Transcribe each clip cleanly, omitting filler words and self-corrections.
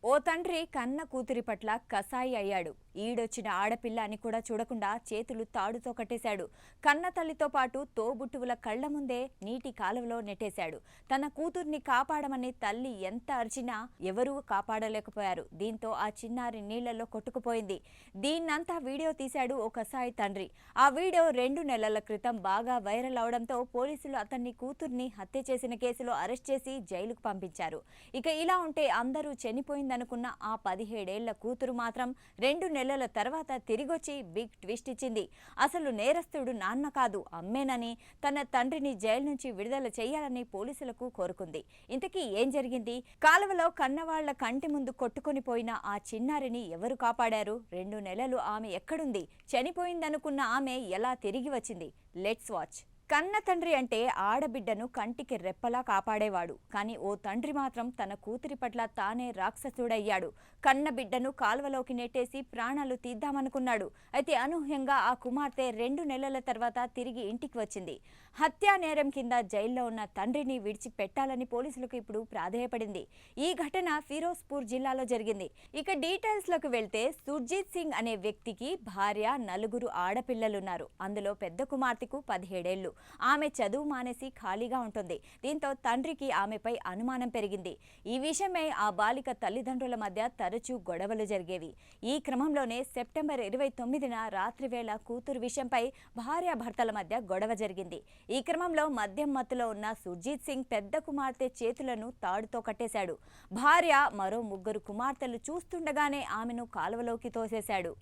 ఓ తండ్రి కన్న కూతురి పట్ల కసాయి అయ్యాడు. ఈడొచ్చిన ఆడపిల్ల అని కూడా చూడకుండా చేతులు తాడుతో కట్టేశాడు. కన్న తల్లితో పాటు తోబుట్టువుల కళ్ల ముందే నీటి కాలువలో నెట్టేశాడు. తన కూతుర్ని కాపాడమని తల్లి ఎంత అరిచినా ఎవరూ కాపాడలేకపోయారు. దీంతో ఆ చిన్నారి నీళ్లలో కొట్టుకుపోయింది. దీన్నంతా వీడియో తీశాడు ఓ కసాయి తండ్రి. ఆ వీడియో 2 నెలల క్రితం బాగా వైరల్ అవడంతో పోలీసులు అతన్ని కూతుర్ని హత్య చేసిన కేసులో అరెస్ట్ చేసి జైలుకు పంపించారు. ఇక ఇలా ఉంటే అందరూ చనిపోయిందనుకున్న ఆ 17 ఏళ్ల కూతురు మాత్రం 2 నెలల తర్వాత తిరిగొచ్చి బిగ్ ట్విస్ట్ ఇచ్చింది. అసలు నేరస్తుడు నాన్న కాదు, అమ్మేనని, తన తండ్రిని జైలు నుంచి విడుదల చేయాలని పోలీసులకు కోరుకుంది. ఇంతకీ ఏం జరిగింది? కాలువలో కన్నవాళ్ల కంటి ముందు కొట్టుకొని పోయిన ఆ చిన్నారిని ఎవరు కాపాడారు? 2 నెలలు ఆమె ఎక్కడుంది? చనిపోయిందనుకున్న ఆమె ఎలా తిరిగి వచ్చింది? Let's watch. కన్న తండ్రి అంటే ఆడబిడ్డను కంటికి రెప్పలా కాపాడేవాడు. కానీ ఓ తండ్రి మాత్రం తన కూతురి పట్ల తానే రాక్షసుడయ్యాడు. కన్న బిడ్డను కాల్వలోకి నెట్టేసి ప్రాణాలు తీద్దామనుకున్నాడు. అయితే అనూహ్యంగా ఆ కుమార్తె 2 నెలల తర్వాత తిరిగి ఇంటికి వచ్చింది. హత్యా నేరం కింద జైల్లో ఉన్న తండ్రిని విడిచిపెట్టాలని పోలీసులకు ఇప్పుడు ప్రాధేయపడింది. ఈ ఘటన ఫిరోజ్పూర్ జిల్లాలో జరిగింది. ఇక డీటెయిల్స్ లోకి వెళ్తే సుర్జీత్ సింగ్ అనే వ్యక్తికి భార్య, 4 ఆడపిల్లలున్నారు. అందులో పెద్ద కుమార్తెకు 17 ఏళ్లు. ఆమె చదువు మానేసి ఖాళీగా ఉంటుంది. దీంతో తండ్రికి ఆమెపై అనుమానం పెరిగింది. ఈ విషయమై ఆ బాలిక తల్లిదండ్రుల మధ్య తరచూ గొడవలు జరిగేవి. ఈ క్రమంలోనే సెప్టెంబర్ 29న రాత్రివేళ కూతురు విషయంపై భార్యాభర్తల మధ్య గొడవ జరిగింది. ఈ క్రమంలో మద్యం మత్తులో ఉన్న సుర్జీత్ సింగ్ పెద్ద కుమార్తె చేతులను తాడుతో కట్టేశాడు. భార్య, మరో 3 కుమార్తెలు చూస్తుండగానే ఆమెను కాలువలోకి తోసేశాడు.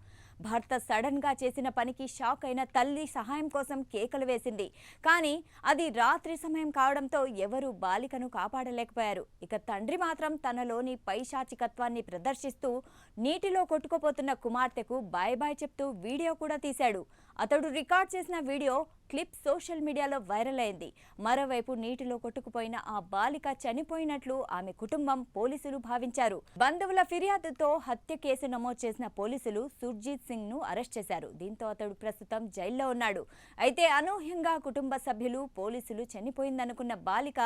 భర్త సడన్ గా చేసిన పనికి షాక్ అయిన తల్లి సహాయం కోసం కేకలు వేసింది. కానీ అది రాత్రి సమయం కావడంతో ఎవరూ బాలికను కాపాడలేకపోయారు. ఇక తండ్రి మాత్రం తనలోని పైశాచికత్వాన్ని ప్రదర్శిస్తూ నీటిలో కొట్టుకుపోతున్న కుమార్తెకు బాయ్ బాయ్ చెప్తూ వీడియో కూడా తీశాడు. అతడు రికార్డ్ చేసిన వీడియో క్లిప్ సోషల్ మీడియాలో వైరల్ అయింది. మరోవైపు నీటిలో కొట్టుకుపోయిన ఆ బాలిక చనిపోయినట్లు ఆమె కుటుంబం, పోలీసులు భావించారు. బంధువుల ఫిర్యాదుతో హత్య కేసు నమోదు చేసిన పోలీసులు సుర్జీత్ సింగ్ ను అరెస్ట్ చేశారు. దీంతో అతడు ప్రస్తుతం జైల్లో ఉన్నాడు. అయితే అనూహ్యంగా కుటుంబ సభ్యులు, పోలీసులు చనిపోయిందనుకున్న బాలిక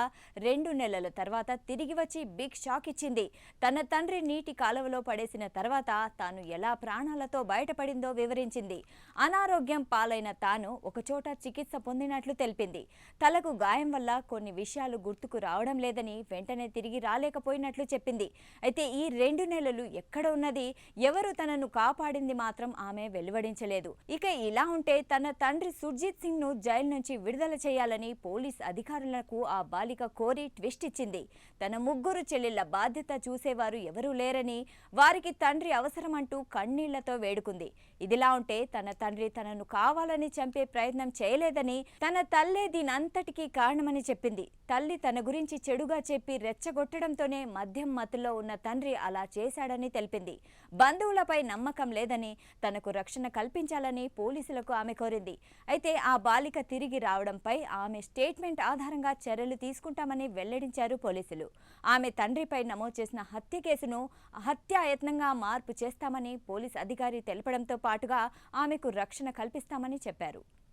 2 నెలల తర్వాత తిరిగి వచ్చి బిగ్ షాక్ ఇచ్చింది. తన తండ్రి నీటి కాలువలో పడేసిన తర్వాత తాను ఎలా ప్రాణాలతో బయటపడిందో వివరించింది. అనారోగ్యం పాలైన తాను ఒకచోట చికిత్స పొందినట్లు తెలిపింది. తలకు గాయం వల్ల కొన్ని విషయాలు గుర్తుకు రావడం లేదని, వెంటనే తిరిగి రాలేకపోయినట్లు చెప్పింది. అయితే ఈ 2 నెలలు ఎక్కడ ఉన్నది, ఎవరు తనను కాపాడింది మాత్రం ఆమె వెలువడించలేదు. ఇక ఇలా ఉంటే తన తండ్రి సుర్జీత్ సింగ్ ను జైలు నుంచి విడుదల చేయాలని పోలీస్ అధికారులకు ఆ బాలిక కోరి ట్విస్ట్ ఇచ్చింది. తన 3 చెల్లెళ్ల బాధ్యత చూసేవారు ఎవరూ లేరని, వారికి తండ్రి అవసరమంటూ కన్నీళ్లతో వేడుకుంది. ఇదిలా ఉంటే తన తండ్రి తనను కావాలని చంపే ప్రయత్నం చేయలేదని, తన తల్లే దీనంతటికీ కారణమని చెప్పింది. తల్లి తన గురించి చెడుగా చెప్పి రెచ్చగొట్టడంతోనే మద్యం మత్తులో ఉన్న తండ్రి అలా చేశాడని తెలిపింది. బంధువులపై నమ్మకం లేదని, తనకు రక్షణ కల్పించాలని పోలీసులకు ఆమె కోరింది. అయితే ఆ బాలిక తిరిగి రావడంపై ఆమె స్టేట్మెంట్ ఆధారంగా చర్యలు తీసుకుంటామని వెల్లడించారు పోలీసులు. ఆమె తండ్రిపై నమోదు చేసిన హత్య కేసును హత్యాయత్నంగా మార్పు చేస్తామని పోలీస్ అధికారి తెలపడంతో పాటుగా ఆమెకు రక్షణ కల్పిస్తామని చెప్పారు.